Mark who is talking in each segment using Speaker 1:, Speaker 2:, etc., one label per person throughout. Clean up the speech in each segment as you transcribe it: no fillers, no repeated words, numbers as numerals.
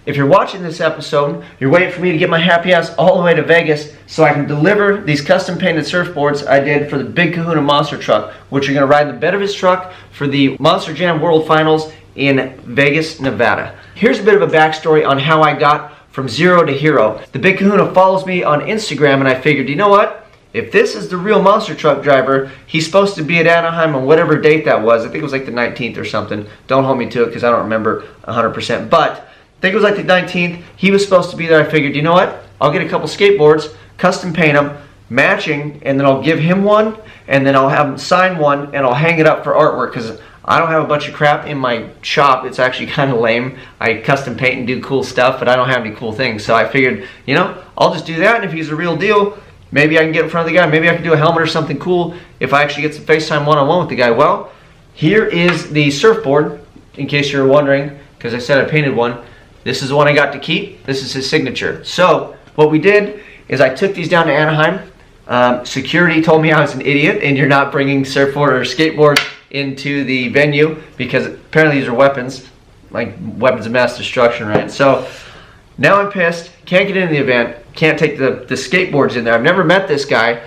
Speaker 1: if you're watching this episode, you're waiting for me to get my happy ass all the way to Vegas so I can deliver these custom painted surfboards I did for the big Kahuna monster truck, which you're going to ride in the bed of his truck for the MonsterJam World Finals in Vegas, Nevada. Here's a bit of a backstory on how I got from zero to hero. The big Kahuna follows me on Instagram, and I figured, you know what? If this is the real monster truck driver, he's supposed to be at Anaheim on whatever date that was. I think it was like the 19th or something. Don't hold me to it because I don't remember 100%. But I think it was like the 19th. He was supposed to be there. I figured, you know what? I'll get a couple skateboards, custom paint them, matching, and then I'll give him one, and then I'll have him sign one, and I'll hang it up for artwork because I don't have a bunch of crap in my shop. It's actually kind of lame. I custom paint and do cool stuff, but I don't have any cool things. So I figured, you know, I'll just do that, and if he's a real deal, maybe I can get in front of the guy. Maybe I can do a helmet or something cool if I actually get some FaceTime one-on-one with the guy. Well, here is the surfboard, in case you're wondering, because I said I painted one. This is the one I got to keep. This is his signature. So what we did is I took these down to Anaheim. Security told me I was an idiot and you're not bringing surfboard or skateboard into the venue because apparently these are weapons, like weapons of mass destruction, right? So now I'm pissed, can't get into the event, can't take the skateboards in there. I've never met this guy,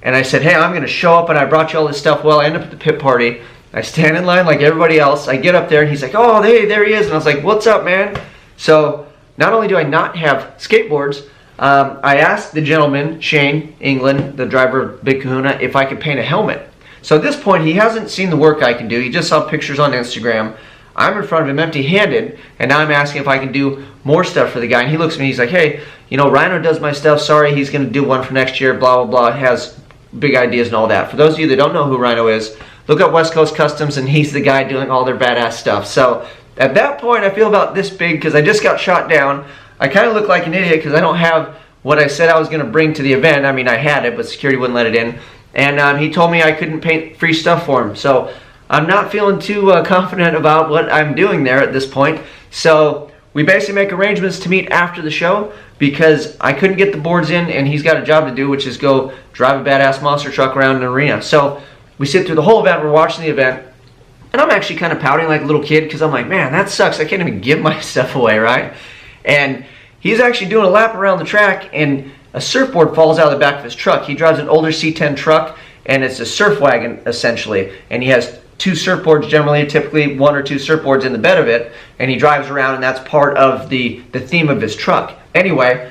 Speaker 1: and I said, hey, I'm going to show up and I brought you all this stuff. Well, I end up at the pit party. I stand in line like everybody else. I get up there and he's like, oh, hey, there he is. And I was like, what's up, man? So not only do I not have skateboards, I asked the gentleman, Shane England, the driver of Big Kahuna, if I could paint a helmet. So at this point, he hasn't seen the work I can do. He just saw pictures on Instagram. I'm in front of him empty-handed, and now I'm asking if I can do more stuff for the guy. And he looks at me, he's like, hey, you know, Rhino does my stuff. Sorry, he's going to do one for next year, blah, blah, blah. Has big ideas and all that. For those of you that don't know who Rhino is, look up West Coast Customs, and he's the guy doing all their badass stuff. So at that point, I feel about this big because I just got shot down. I kind of look like an idiot because I don't have what I said I was going to bring to the event. I mean, I had it, but security wouldn't let it in. And he told me I couldn't paint free stuff for him. So I'm not feeling too confident about what I'm doing there at this point. So we basically make arrangements to meet after the show because I couldn't get the boards in and he's got a job to do, which is go drive a badass monster truck around an arena. So we sit through the whole event, we're watching the event, and I'm actually kind of pouting like a little kid because I'm like, man, that sucks. I can't even give my stuff away, right? And he's actually doing a lap around the track and a surfboard falls out of the back of his truck. He drives an older C10 truck and it's a surf wagon essentially. And he has two surfboards generally, typically one or two surfboards in the bed of it. And he drives around and that's part of the theme of his truck. Anyway,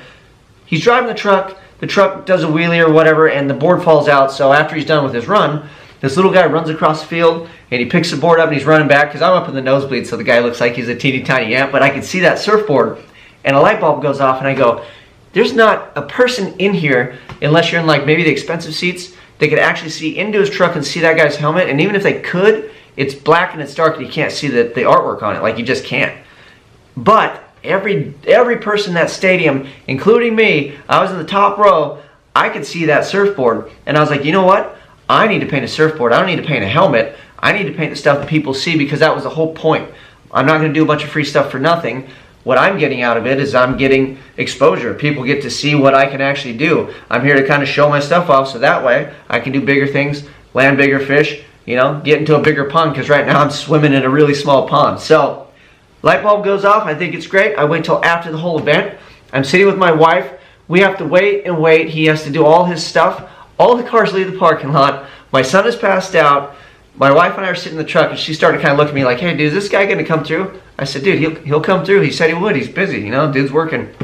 Speaker 1: he's driving the truck does a wheelie or whatever and the board falls out. So after he's done with his run, this little guy runs across the field and he picks the board up and he's running back because I'm up in the nosebleed so the guy looks like he's a teeny tiny ant, but I can see that surfboard and a light bulb goes off and I go, there's not a person in here, unless you're in like maybe the expensive seats, they could actually see into his truck and see that guy's helmet. And even if they could, it's black and it's dark and you can't see the artwork on it. Like you just can't. But every person in that stadium, including me, I was in the top row, I could see that surfboard. And I was like, you know what? I need to paint a surfboard. I don't need to paint a helmet. I need to paint the stuff that people see because that was the whole point. I'm not going to do a bunch of free stuff for nothing. What I'm getting out of it is I'm getting exposure. People get to see what I can actually do. I'm here to kind of show my stuff off so that way I can do bigger things, land bigger fish, you know, get into a bigger pond because right now I'm swimming in a really small pond. So light bulb goes off. I think it's great. I wait till after the whole event. I'm sitting with my wife. We have to wait and wait. He has to do all his stuff. All the cars leave the parking lot. My son is passed out. My wife and I are sitting in the truck and she started kind of looking at me like, hey, dude, is this guy going to come through? I said, dude, he'll come through. He said he would. He's busy, you know, dude's working.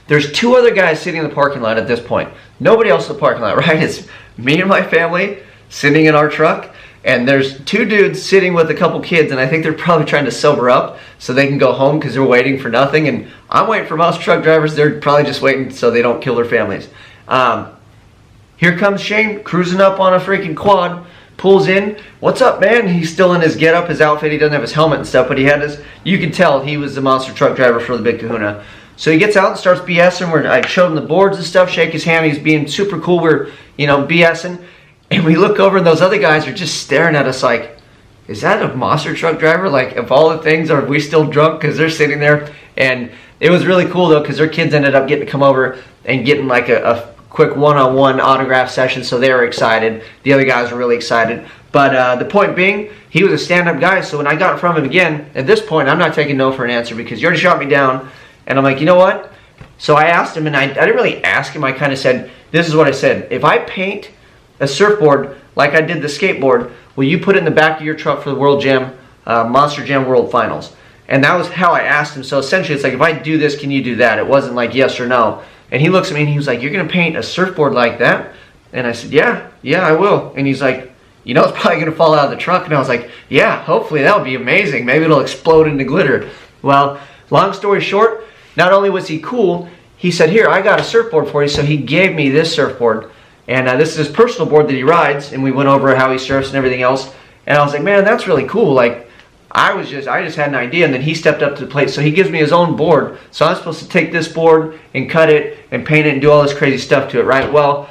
Speaker 1: There's two other guys sitting in the parking lot at this point. Nobody else in the parking lot, right? It's me and my family sitting in our truck, and there's two dudes sitting with a couple kids, and I think they're probably trying to sober up so they can go home because they're waiting for nothing, and I'm waiting for monster truck drivers. They're probably just waiting so they don't kill their families. Here comes Shane cruising up on a freaking quad. Pulls in, what's up, man? He's still in his getup, his outfit. He doesn't have his helmet and stuff, but he had his, you can tell he was the monster truck driver for the Big Kahuna. So he gets out and starts BSing. I showed him the boards and stuff, shake his hand. He's being super cool. We're, you know, BSing. And we look over and those other guys are just staring at us like, is that a monster truck driver? Like, of all the things, are we still drunk? Because they're sitting there. And it was really cool, though, because their kids ended up getting to come over and getting like a quick one-on-one autograph session, so they were excited. The other guys were really excited. But the point being, he was a stand-up guy, so when I got in front of him again, at this point, I'm not taking no for an answer because you already shot me down. And I'm like, you know what? So I asked him, and I didn't really ask him. I kind of said, this is what I said. If I paint a surfboard like I did the skateboard, will you put it in the back of your truck for the World Jam, MonsterJam World Finals? And that was how I asked him. So essentially, it's like, if I do this, can you do that? It wasn't like yes or no. And he looks at me and he was like, you're going to paint a surfboard like that? And I said, yeah, I will. And he's like, you know, it's probably going to fall out of the truck. And I was like, yeah, hopefully that would be amazing. Maybe it'll explode into glitter. Well, long story short, not only was he cool, he said, here, I got a surfboard for you. So he gave me this surfboard. And this is his personal board that he rides. And we went over how he surfs and everything else. And I was like, man, that's really cool. Like, I just had an idea, and then he stepped up to the plate. So he gives me his own board. So I'm supposed to take this board and cut it and paint it and do all this crazy stuff to it, right? Well,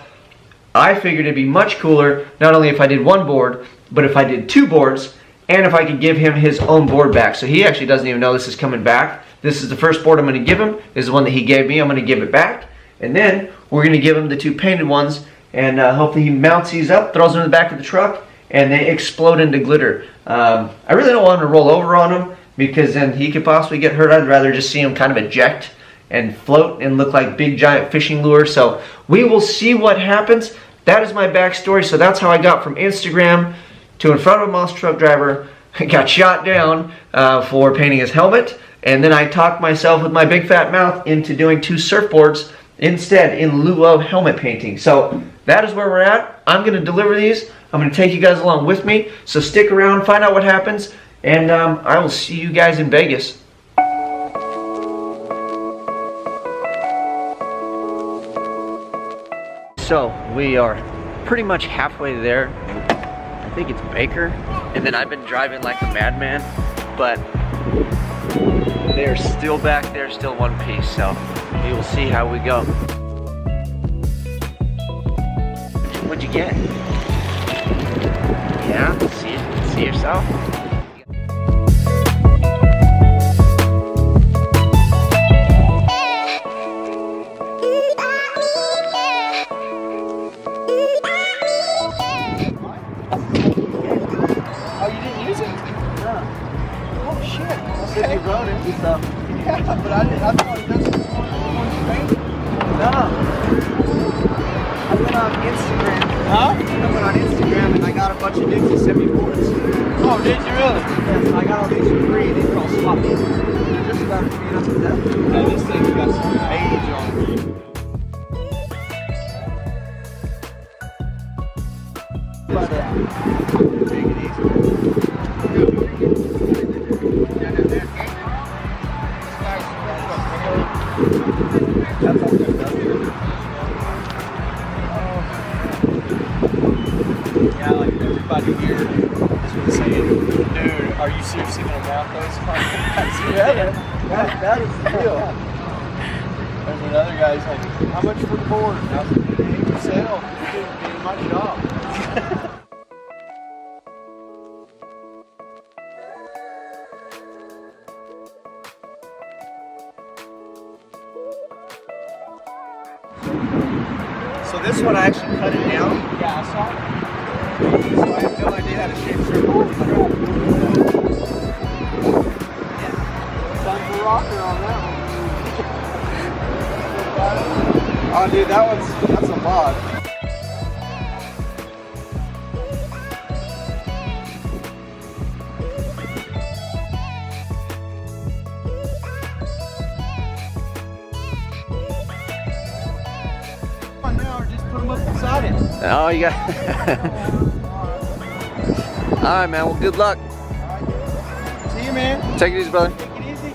Speaker 1: I figured it'd be much cooler, not only if I did one board, but if I did two boards, and if I could give him his own board back. So he actually doesn't even know this is coming back. This is the first board I'm going to give him. This is the one that he gave me. I'm going to give it back. And then we're going to give him the two painted ones, and hopefully he mounts these up, throws them in the back of the truck, and they explode into glitter. I really don't want him to roll over on him, because then he could possibly get hurt. I'd rather just see him kind of eject and float and look like big giant fishing lure. So we will see what happens. That is my backstory. So that's how I got from Instagram to in front of a monster truck driver. I got shot down for painting his helmet, and then I talked myself with my big fat mouth into doing two surfboards instead in lieu of helmet painting. So that is where we're at. I'm going to deliver these. I'm going to take you guys along with me. So stick around, find out what happens, and I will see you guys in Vegas. So we are pretty much halfway there. I think it's Baker, and then I've been driving like a madman, but they're still back there, still one piece. So we will see how we go. What'd you get? Yeah, see yourself?
Speaker 2: You wrote it. So. Yeah, but I thought it doesn't No. I went on Instagram. Huh? I went on Instagram and I got a bunch of dudes that sent me boards. Oh, did you really? Yes, I got all these for free. These are all sloppy. They're just about to clean up to death. Yeah, this thing's got some age on it. But, take it easy. Yeah, like everybody here is saying, dude, are you seriously going to mount those? Yeah, that is the deal. There's another guy's like, how much for the board? And I was like, it ain't for sale. You're doing my job. So this one I actually cut it down. Yeah, I saw it. So I have no idea how to shape surfboard. Yeah. Time for rocker on that one. Oh dude, that's a mod.
Speaker 1: Oh, you got. All right, man. Well, good luck.
Speaker 2: See you, man.
Speaker 1: Take it easy, brother.
Speaker 2: Take it easy.